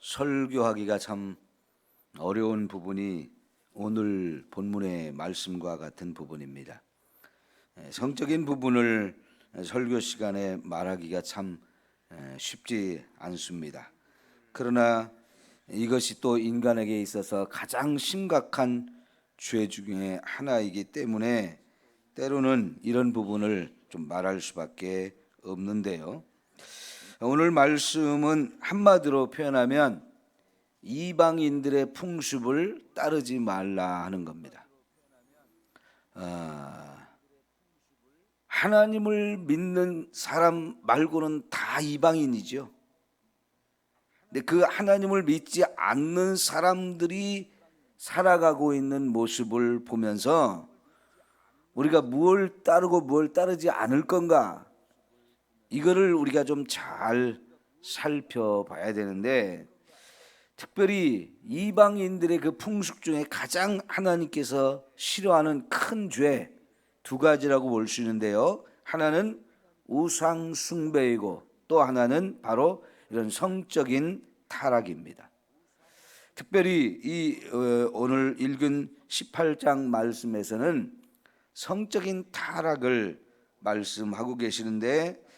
설교하기가 참 어려운 부분이 오늘 본문의 말씀과 같은 부분입니다. 성적인 부분을 설교 시간에 말하기가 참 쉽지 않습니다. 그러나 이것이 또 인간에게 있어서 가장 심각한 죄 중에 하나이기 때문에 때로는 이런 부분을 좀 말할 수밖에 없는데요. 오늘 말씀은 한마디로 표현하면 이방인들의 풍습을 따르지 말라 하는 겁니다. 하나님을 믿는 사람 말고는 다 이방인이죠. 근데 그 하나님을 믿지 않는 사람들이 살아가고 있는 모습을 보면서 우리가 무엇을 따르고 무엇을 따르지 않을 건가, 이거를 우리가 좀 잘 살펴봐야 되는데, 특별히 이방인들의 그 풍습 중에 가장 하나님께서 싫어하는 큰 죄 두 가지라고 볼 수 있는데요. 하나는 우상 숭배이고 또 하나는 바로 이런 성적인 타락입니다. 특별히 이 오늘 읽은 18장 말씀에서는 성적인 타락을 말씀하고 계시는데,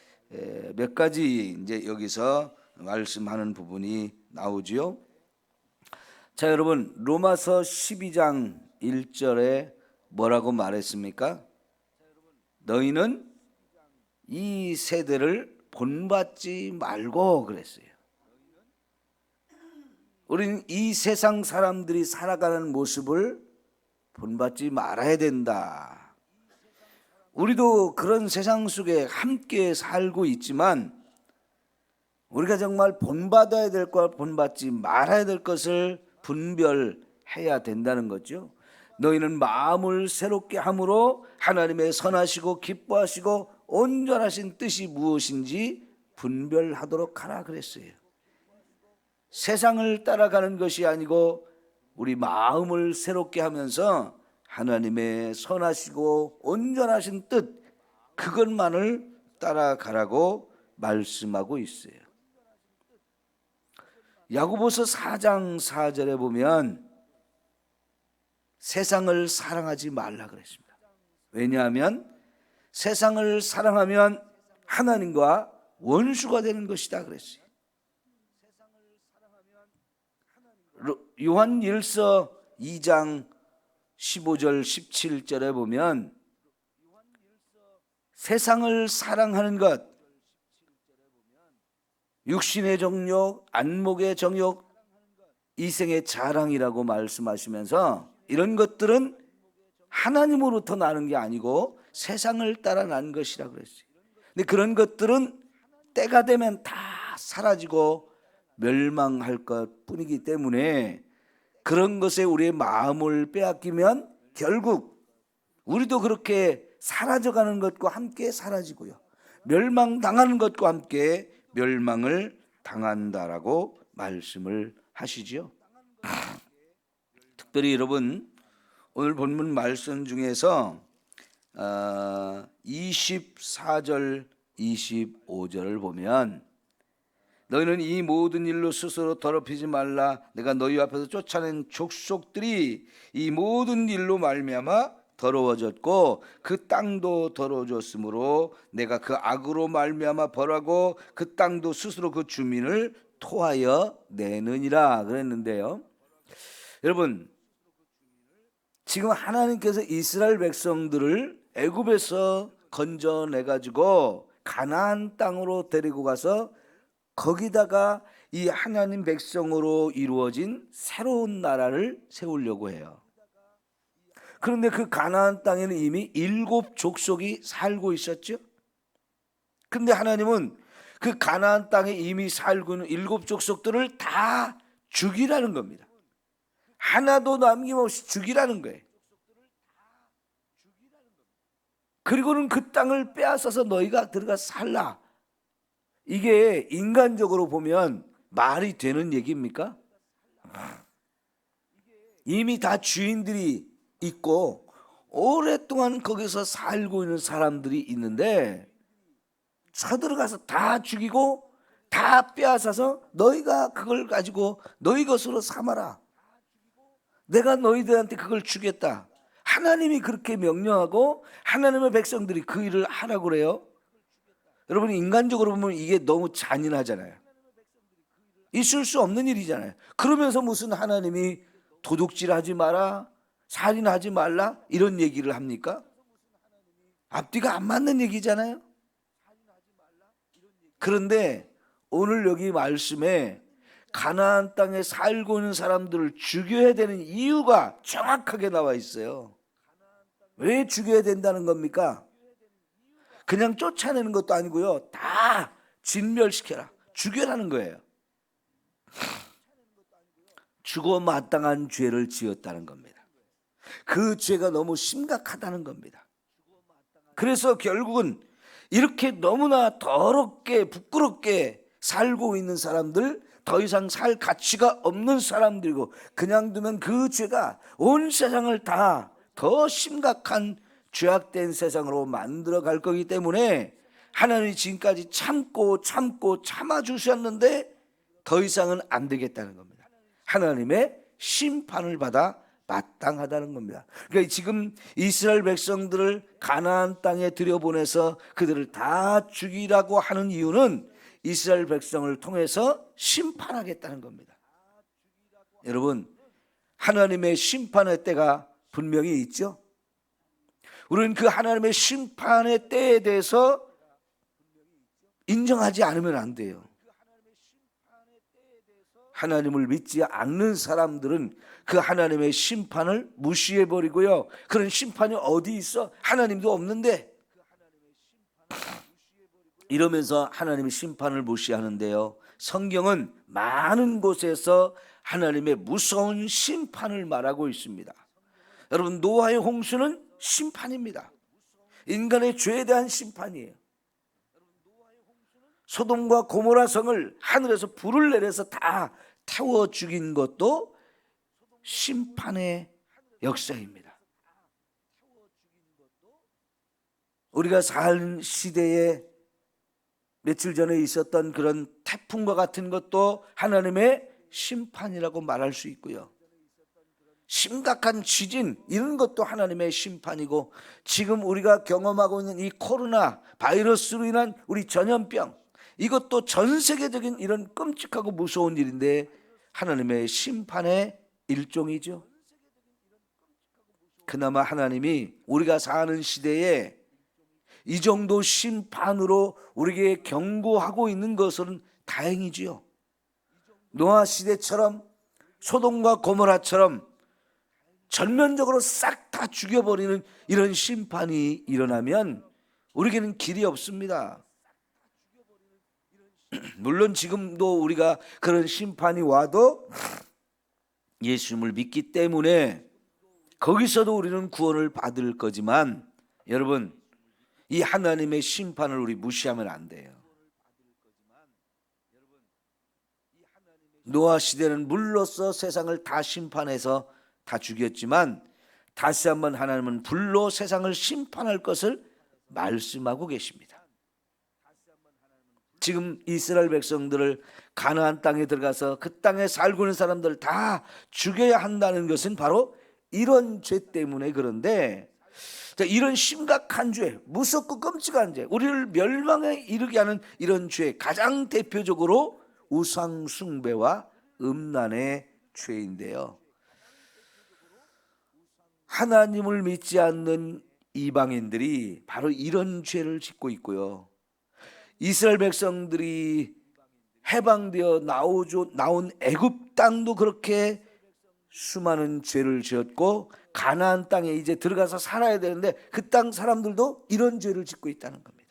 몇 가지 이제 여기서 말씀하는 부분이 나오지요. 자, 여러분, 로마서 12장 1절에 뭐라고 말했습니까? 너희는 이 세대를 본받지 말고 그랬어요. 우리는 이 세상 사람들이 살아가는 모습을 본받지 말아야 된다. 우리도 그런 세상 속에 함께 살고 있지만 우리가 정말 본받아야 될 것, 본받지 말아야 될 것을 분별해야 된다는 거죠. 너희는 마음을 새롭게 함으로 하나님의 선하시고 기뻐하시고 온전하신 뜻이 무엇인지 분별하도록 하라 그랬어요. 세상을 따라가는 것이 아니고 우리 마음을 새롭게 하면서 하나님의 선하시고 온전하신 뜻, 그것만을 따라가라고 말씀하고 있어요. 야고보서 4장 4절에 보면 세상을 사랑하지 말라 그랬습니다. 왜냐하면 세상을 사랑하면 하나님과 원수가 되는 것이다 그랬어요. 요한일서 2장 15절 17절에 보면 세상을 사랑하는 것, 육신의 정욕, 안목의 정욕, 이생의 자랑이라고 말씀하시면서 이런 것들은 하나님으로부터 나는 게 아니고 세상을 따라 난 것이라고 그랬어요. 근데 그런 것들은 때가 되면 다 사라지고 멸망할 것 뿐이기 때문에 그런 것에 우리의 마음을 빼앗기면 결국 우리도 그렇게 사라져가는 것과 함께 사라지고요, 멸망당하는 것과 함께 멸망을 당한다라고 말씀을 하시지요. 특별히 여러분, 오늘 본문 말씀 중에서 24절 25절을 보면 너희는 이 모든 일로 스스로 더럽히지 말라. 내가 너희 앞에서 쫓아낸 족속들이 이 모든 일로 말미암아 더러워졌고 그 땅도 더러워졌으므로 내가 그 악으로 말미암아 벌하고 그 땅도 스스로 그 주민을 토하여 내느니라 그랬는데요. 여러분, 지금 하나님께서 이스라엘 백성들을 애굽에서 건져내 가지고 가나안 땅으로 데리고 가서 거기다가 이 하나님 백성으로 이루어진 새로운 나라를 세우려고 해요. 그런데 그 가나안 땅에는 이미 7 족속이 살고 있었죠. 그런데 하나님은 그 가나안 땅에 이미 살고 있는 7 족속들을 다 죽이라는 겁니다. 하나도 남김없이 죽이라는 거예요. 그리고는 그 땅을 빼앗아서 너희가 들어가 살라. 이게 인간적으로 보면 말이 되는 얘기입니까? 이미 다 주인들이 있고 오랫동안 거기서 살고 있는 사람들이 있는데 쳐들어가서 다 죽이고 다 빼앗아서 너희가 그걸 가지고 너희 것으로 삼아라. 내가 너희들한테 그걸 주겠다. 하나님이 그렇게 명령하고 하나님의 백성들이 그 일을 하라고 그래요. 여러분, 인간적으로 보면 이게 너무 잔인하잖아요. 있을 수 없는 일이잖아요. 그러면서 무슨 하나님이 도둑질하지 마라, 살인하지 말라 이런 얘기를 합니까? 앞뒤가 안 맞는 얘기잖아요. 그런데 오늘 여기 말씀에 가나안 땅에 살고 있는 사람들을 죽여야 되는 이유가 정확하게 나와 있어요. 왜 죽여야 된다는 겁니까? 그냥 쫓아내는 것도 아니고요. 다 진멸시켜라. 죽여라는 거예요. 죽어 마땅한 죄를 지었다는 겁니다. 그 죄가 너무 심각하다는 겁니다. 그래서 결국은 이렇게 너무나 더럽게 부끄럽게 살고 있는 사람들, 더 이상 살 가치가 없는 사람들이고 그냥 두면 그 죄가 온 세상을 다 더 심각한 죄악된 세상으로 만들어 갈 거기 때문에 하나님이 지금까지 참고 참아주셨는데 더 이상은 안 되겠다는 겁니다. 하나님의 심판을 받아 마땅하다는 겁니다. 그러니까 지금 이스라엘 백성들을 가나안 땅에 들여보내서 그들을 다 죽이라고 하는 이유는 이스라엘 백성을 통해서 심판하겠다는 겁니다. 여러분, 하나님의 심판의 때가 분명히 있죠. 우리는 그 하나님의 심판의 때에 대해서 인정하지 않으면 안 돼요. 하나님을 믿지 않는 사람들은 그 하나님의 심판을 무시해버리고요. 그런 심판이 어디 있어? 하나님도 없는데. 이러면서 하나님의 심판을 무시하는데요. 성경은 많은 곳에서 하나님의 무서운 심판을 말하고 있습니다. 여러분, 노아의 홍수는 심판입니다. 인간의 죄에 대한 심판이에요. 소돔과 고모라 성을 하늘에서 불을 내려서 다 태워 죽인 것도 심판의 역사입니다. 우리가 살 시대에 며칠 전에 있었던 그런 태풍과 같은 것도 하나님의 심판이라고 말할 수 있고요. 심각한 지진 이런 것도 하나님의 심판이고, 지금 우리가 경험하고 있는 이 코로나 바이러스로 인한 우리 전염병, 이것도 전 세계적인 이런 끔찍하고 무서운 일인데 하나님의 심판의 일종이죠. 그나마 하나님이 우리가 사는 시대에 이 정도 심판으로 우리에게 경고하고 있는 것은 다행이지요. 노아 시대처럼 소돔과 고모라처럼 전면적으로 싹 다 죽여버리는 이런 심판이 일어나면 우리에게는 길이 없습니다. 물론 지금도 우리가 그런 심판이 와도 예수님을 믿기 때문에 거기서도 우리는 구원을 받을 거지만, 여러분, 이 하나님의 심판을 우리 무시하면 안 돼요. 노아 시대는 물로써 세상을 다 심판해서 다 죽였지만 다시 한번 하나님은 불로 세상을 심판할 것을 말씀하고 계십니다. 지금 이스라엘 백성들을 가나안 땅에 들어가서 그 땅에 살고 있는 사람들 다 죽여야 한다는 것은 바로 이런 죄 때문에. 그런데 이런 심각한 죄, 무섭고 끔찍한 죄, 우리를 멸망에 이르게 하는 이런 죄, 가장 대표적으로 우상 숭배와 음란의 죄인데요. 하나님을 믿지 않는 이방인들이 바로 이런 죄를 짓고 있고요. 이스라엘 백성들이 해방되어 나온 애굽 땅도 그렇게 수많은 죄를 지었고, 가나안 땅에 이제 들어가서 살아야 되는데 그 땅 사람들도 이런 죄를 짓고 있다는 겁니다.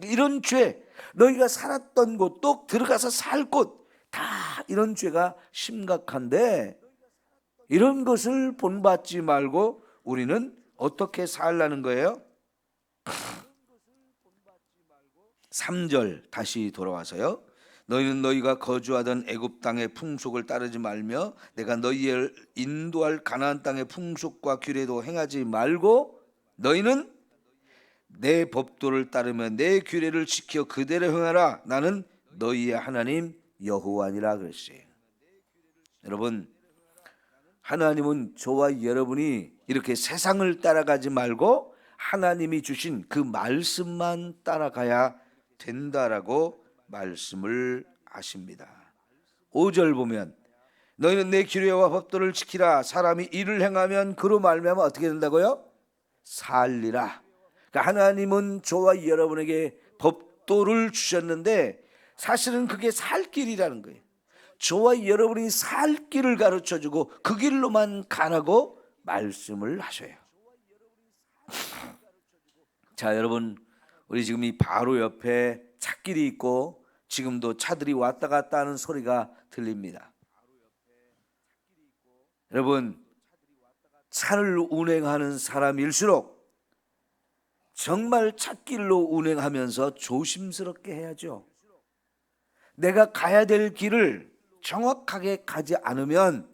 이런 죄, 너희가 살았던 곳, 또 들어가서 살 곳, 다 이런 죄가 심각한데 이런 것을 본받지 말고 우리는 어떻게 살라는 거예요? 3절 다시 돌아와서요. 너희는 너희가 거주하던 애굽 땅의 풍속을 따르지 말며 내가 너희를 인도할 가나안 땅의 풍속과 규례도 행하지 말고 너희는 내 법도를 따르며 내 규례를 지켜 그대로 행하라. 나는 너희의 하나님 여호와니라 그랬어요. 여러분, 하나님은 저와 여러분이 이렇게 세상을 따라가지 말고 하나님이 주신 그 말씀만 따라가야 된다라고 말씀을 하십니다. 5절 보면 너희는 내 규례와 법도를 지키라. 사람이 이를 행하면 그로 말미암아 어떻게 된다고요? 살리라. 그러니까 하나님은 저와 여러분에게 법도를 주셨는데 사실은 그게 살 길이라는 거예요. 저와 여러분이 살 길을 가르쳐주고 그 길로만 가라고 말씀을 하셔요. 자, 여러분, 우리 지금 이 바로 옆에 찻길이 있고 지금도 차들이 왔다 갔다 하는 소리가 들립니다. 여러분, 차를 운행하는 사람일수록 정말 찻길로 운행하면서 조심스럽게 해야죠. 내가 가야 될 길을 정확하게 가지 않으면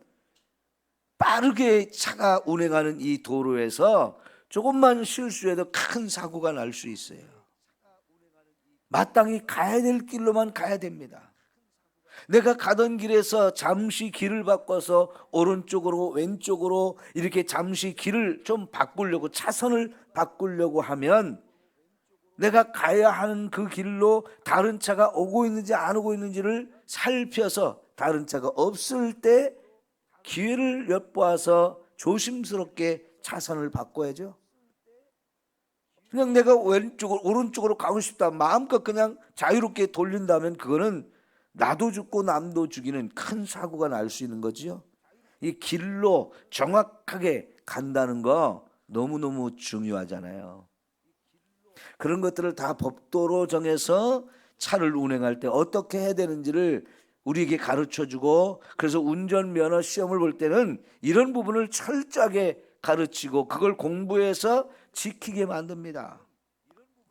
빠르게 차가 운행하는 이 도로에서 조금만 실수해도 큰 사고가 날 수 있어요. 마땅히 가야 될 길로만 가야 됩니다. 내가 가던 길에서 잠시 길을 바꿔서 오른쪽으로 왼쪽으로 이렇게 잠시 길을 좀 바꾸려고, 차선을 바꾸려고 하면 내가 가야 하는 그 길로 다른 차가 오고 있는지 안 오고 있는지를 살펴서 다른 차가 없을 때 기회를 엿보아서 조심스럽게 차선을 바꿔야죠. 그냥 내가 왼쪽으로 오른쪽으로 가고 싶다 마음껏 그냥 자유롭게 돌린다면 그거는 나도 죽고 남도 죽이는 큰 사고가 날 수 있는 거지요. 이 길로 정확하게 간다는 거 너무너무 중요하잖아요. 그런 것들을 다 법도로 정해서 차를 운행할 때 어떻게 해야 되는지를 우리에게 가르쳐주고, 그래서 운전면허 시험을 볼 때는 이런 부분을 철저하게 가르치고 그걸 공부해서 지키게 만듭니다.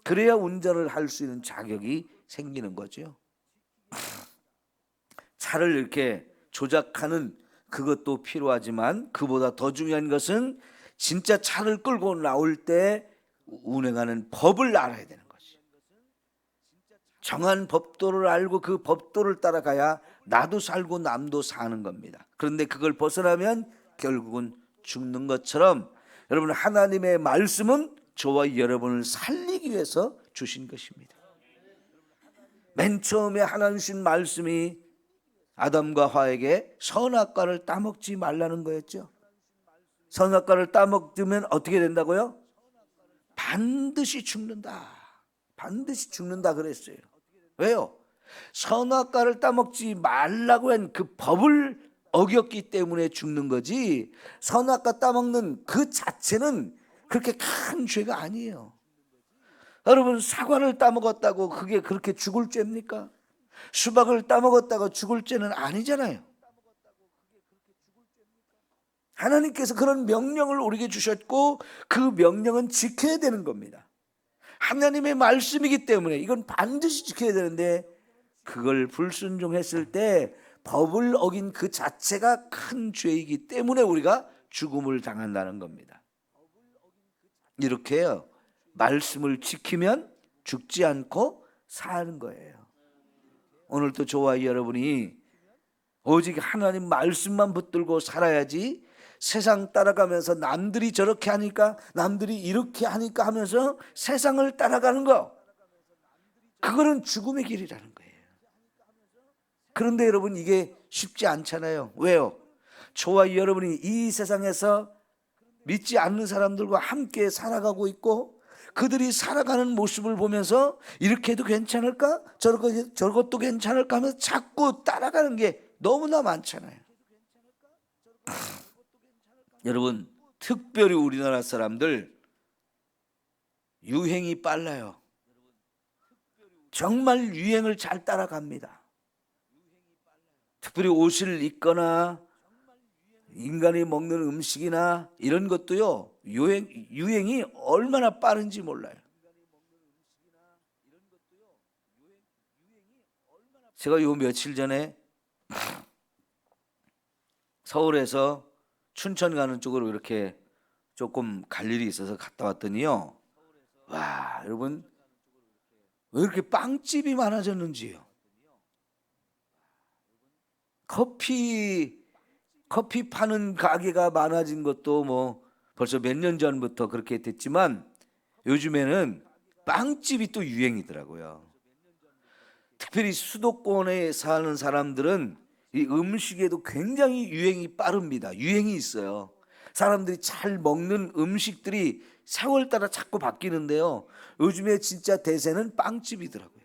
그래야 운전을 할 수 있는 자격이 생기는 거죠. 차를 이렇게 조작하는 그것도 필요하지만 그보다 더 중요한 것은 진짜 차를 끌고 나올 때 운행하는 법을 알아야 되는 거지. 정한 법도를 알고 그 법도를 따라가야 나도 살고 남도 사는 겁니다. 그런데 그걸 벗어나면 결국은 죽는 것처럼 여러분, 하나님의 말씀은 저와 여러분을 살리기 위해서 주신 것입니다. 맨 처음에 하나님 주신 말씀이 아담과 하와에게 선악과를 따먹지 말라는 거였죠. 선악과를 따먹으면 어떻게 된다고요? 반드시 죽는다. 반드시 죽는다 그랬어요. 왜요? 선악과를 따먹지 말라고 한 그 법을 어겼기 때문에 죽는 거지, 선악과 따먹는 그 자체는 그렇게 큰 죄가 아니에요. 여러분, 사과를 따먹었다고 그게 그렇게 죽을 죄입니까? 수박을 따먹었다고 죽을 죄는 아니잖아요. 하나님께서 그런 명령을 우리에게 주셨고 그 명령은 지켜야 되는 겁니다. 하나님의 말씀이기 때문에 이건 반드시 지켜야 되는데 그걸 불순종했을 때 법을 어긴 그 자체가 큰 죄이기 때문에 우리가 죽음을 당한다는 겁니다. 이렇게요, 말씀을 지키면 죽지 않고 사는 거예요. 오늘도 저와 여러분이 오직 하나님 말씀만 붙들고 살아야지, 세상 따라가면서 남들이 저렇게 하니까 남들이 이렇게 하니까 하면서 세상을 따라가는 거, 그거는 죽음의 길이라는 거예요. 그런데 여러분, 이게 쉽지 않잖아요. 왜요? 저와 여러분이 이 세상에서 믿지 않는 사람들과 함께 살아가고 있고 그들이 살아가는 모습을 보면서 이렇게 해도 괜찮을까? 저것도 괜찮을까 하면서 자꾸 따라가는 게 너무나 많잖아요. 여러분, 특별히 우리나라 사람들 유행이 빨라요. 정말 유행을 잘 따라갑니다. 특별히 옷을 입거나 인간이 먹는 음식이나 이런 것도요, 유행이 얼마나 빠른지 몰라요. 제가 요 며칠 전에 서울에서 춘천 가는 쪽으로 이렇게 조금 갈 일이 있어서 갔다 왔더니요, 와, 여러분, 왜 이렇게 빵집이 많아졌는지요. 커피 파는 가게가 많아진 것도 뭐 벌써 몇 년 전부터 그렇게 됐지만 요즘에는 빵집이 또 유행이더라고요. 특별히 수도권에 사는 사람들은 이 음식에도 굉장히 유행이 빠릅니다. 유행이 있어요. 사람들이 잘 먹는 음식들이 세월 따라 자꾸 바뀌는데요. 요즘에 진짜 대세는 빵집이더라고요.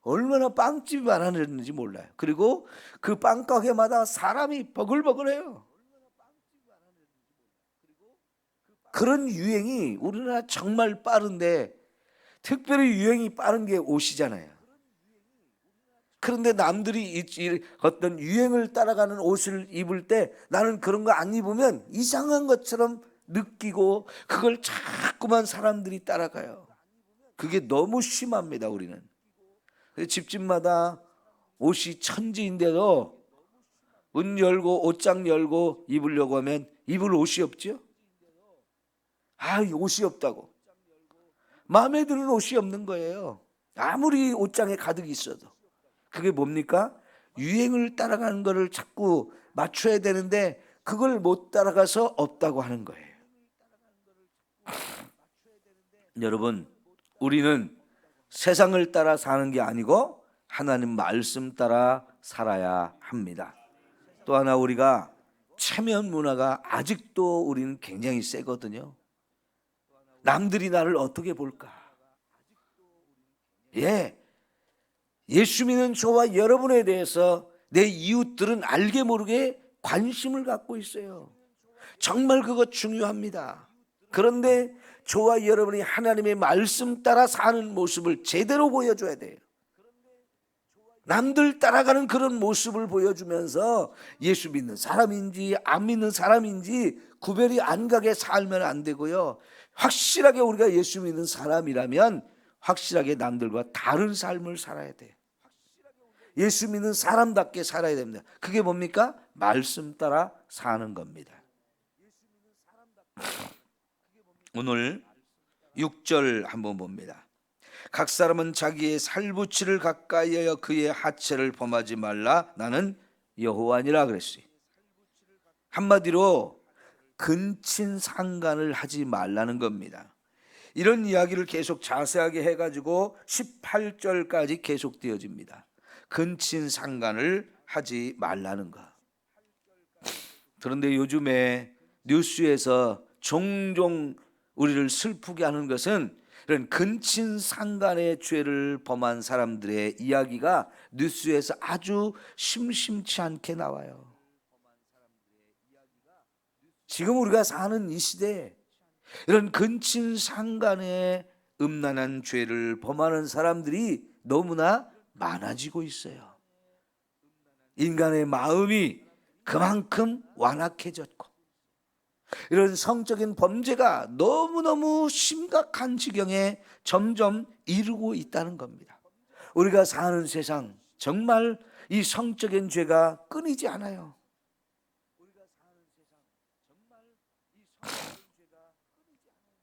얼마나 빵집이 많아졌는지 몰라요. 그리고 그 빵가게마다 사람이 버글버글해요. 그런 유행이 우리나라 정말 빠른데 특별히 유행이 빠른 게 옷이잖아요. 그런데 남들이 어떤 유행을 따라가는 옷을 입을 때 나는 그런 거 안 입으면 이상한 것처럼 느끼고 그걸 자꾸만 사람들이 따라가요. 그게 너무 심합니다, 우리는. 집집마다 옷이 천지인데도 문 열고 옷장 열고 입으려고 하면 입을 옷이 없죠. 이 옷이 없다고. 마음에 드는 옷이 없는 거예요. 아무리 옷장에 가득 있어도. 그게 뭡니까? 유행을 따라가는 거를 자꾸 맞춰야 되는데 그걸 못 따라가서 없다고 하는 거예요. 여러분, 우리는 세상을 따라 사는 게 아니고 하나님 말씀 따라 살아야 합니다. 또 하나, 우리가 체면 문화가 아직도 우리는 굉장히 세거든요. 남들이 나를 어떻게 볼까? 예수 믿는 저와 여러분에 대해서 내 이웃들은 알게 모르게 관심을 갖고 있어요. 정말 그거 중요합니다. 그런데 저와 여러분이 하나님의 말씀 따라 사는 모습을 제대로 보여줘야 돼요. 남들 따라가는 그런 모습을 보여주면서 예수 믿는 사람인지 안 믿는 사람인지 구별이 안 가게 살면 안 되고요. 확실하게 우리가 예수 믿는 사람이라면 확실하게 남들과 다른 삶을 살아야 돼요. 예수 믿는 사람답게 살아야 됩니다. 그게 뭡니까? 말씀 따라 사는 겁니다. 오늘 6절 한번 봅니다. 각 사람은 자기의 살부치를 가까이하여 그의 하체를 범하지 말라. 나는 여호와니라 그랬어요. 한마디로 근친상간을 하지 말라는 겁니다. 이런 이야기를 계속 자세하게 해가지고 18절까지 계속 되어집니다. 근친상간을 하지 말라는 것. 그런데 요즘에 뉴스에서 종종 우리를 슬프게 하는 것은 이런 근친상간의 죄를 범한 사람들의 이야기가 뉴스에서 아주 심심치 않게 나와요. 지금 우리가 사는 이 시대에 이런 근친상간의 음란한 죄를 범하는 사람들이 너무나 많아지고 있어요. 인간의 마음이 그만큼 완악해졌고 이런 성적인 범죄가 너무너무 심각한 지경에 점점 이르고 있다는 겁니다. 우리가 사는 세상 정말 이 성적인 죄가 끊이지 않아요.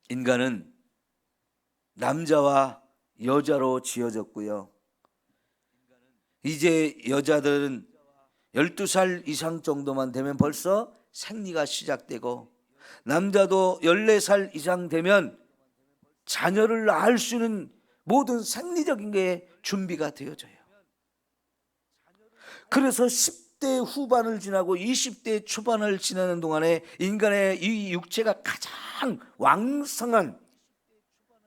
인간은 남자와 여자로 지어졌고요. 이제 여자들은 12살 이상 정도만 되면 벌써 생리가 시작되고 남자도 14살 이상 되면 자녀를 낳을 수 있는 모든 생리적인 게 준비가 되어져요. 그래서 10대 후반을 지나고 20대 초반을 지나는 동안에 인간의 이 육체가 가장 왕성한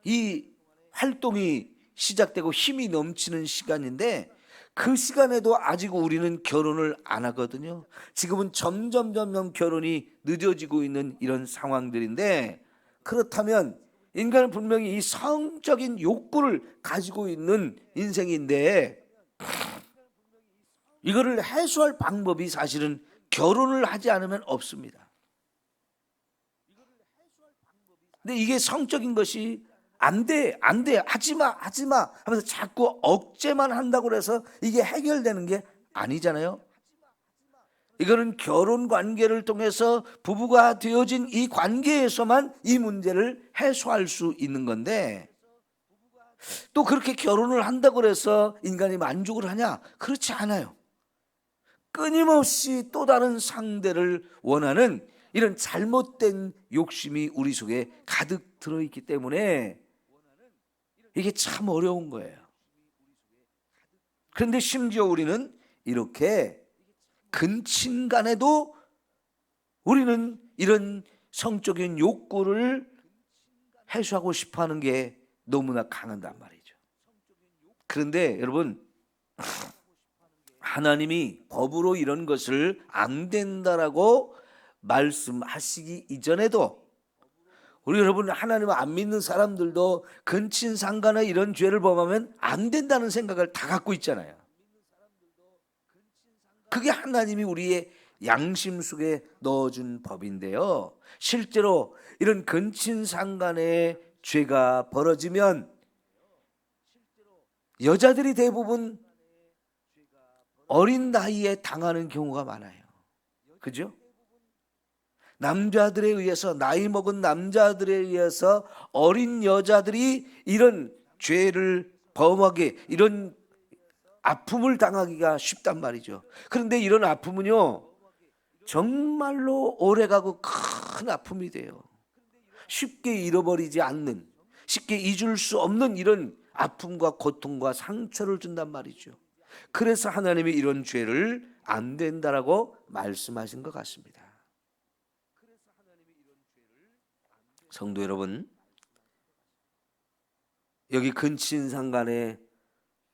이 활동이 시작되고 힘이 넘치는 시간인데 그 시간에도 아직 우리는 결혼을 안 하거든요. 지금은 점점 결혼이 늦어지고 있는 이런 상황들인데, 그렇다면 인간은 분명히 이 성적인 욕구를 가지고 있는 인생인데 이거를 해소할 방법이 사실은 결혼을 하지 않으면 없습니다. 근데 이게 성적인 것이 안 돼, 하지 마 하면서 자꾸 억제만 한다고 해서 이게 해결되는 게 아니잖아요. 이거는 결혼 관계를 통해서 부부가 되어진 이 관계에서만 이 문제를 해소할 수 있는 건데, 또 그렇게 결혼을 한다고 해서 인간이 만족을 하냐? 그렇지 않아요. 끊임없이 또 다른 상대를 원하는 이런 잘못된 욕심이 우리 속에 가득 들어있기 때문에 이게 참 어려운 거예요. 그런데 심지어 우리는 이렇게 근친 간에도 우리는 이런 성적인 욕구를 해소하고 싶어 하는 게 너무나 강한단 말이죠. 그런데 여러분, 하나님이 법으로 이런 것을 안 된다라고 말씀하시기 이전에도 우리 여러분, 하나님을 안 믿는 사람들도 근친상간에 이런 죄를 범하면 안 된다는 생각을 다 갖고 있잖아요. 그게 하나님이 우리의 양심 속에 넣어준 법인데요, 실제로 이런 근친상간의 죄가 벌어지면 여자들이 대부분 어린 나이에 당하는 경우가 많아요. 그죠? 남자들에 의해서, 나이 먹은 남자들에 의해서 어린 여자들이 이런 죄를 범하게, 이런 아픔을 당하기가 쉽단 말이죠. 그런데 이런 아픔은요, 정말로 오래가고 큰 아픔이 돼요. 쉽게 잃어버리지 않는, 쉽게 잊을 수 없는 이런 아픔과 고통과 상처를 준단 말이죠. 그래서 하나님이 이런 죄를 안 된다라고 말씀하신 것 같습니다. 성도 여러분, 여기 근친상간의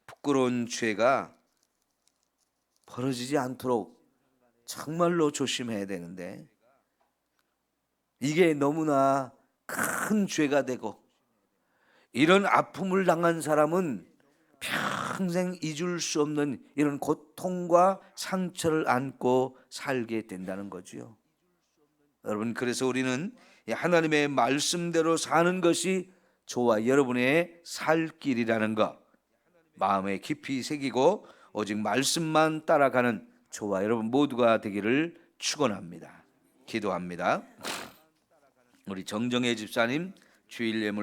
부끄러운 죄가 벌어지지 않도록 정말로 조심해야 되는데, 이게 너무나 큰 죄가 되고 이런 아픔을 당한 사람은 평생 잊을 수 없는 이런 고통과 상처를 안고 살게 된다는 거죠. 여러분, 그래서 우리는 하나님의 말씀대로 사는 것이 저와 여러분의 살 길이라는 것 마음에 깊이 새기고 오직 말씀만 따라가는 저와 여러분 모두가 되기를 축원합니다. 기도합니다. 우리 정정혜 집사님 주일 예물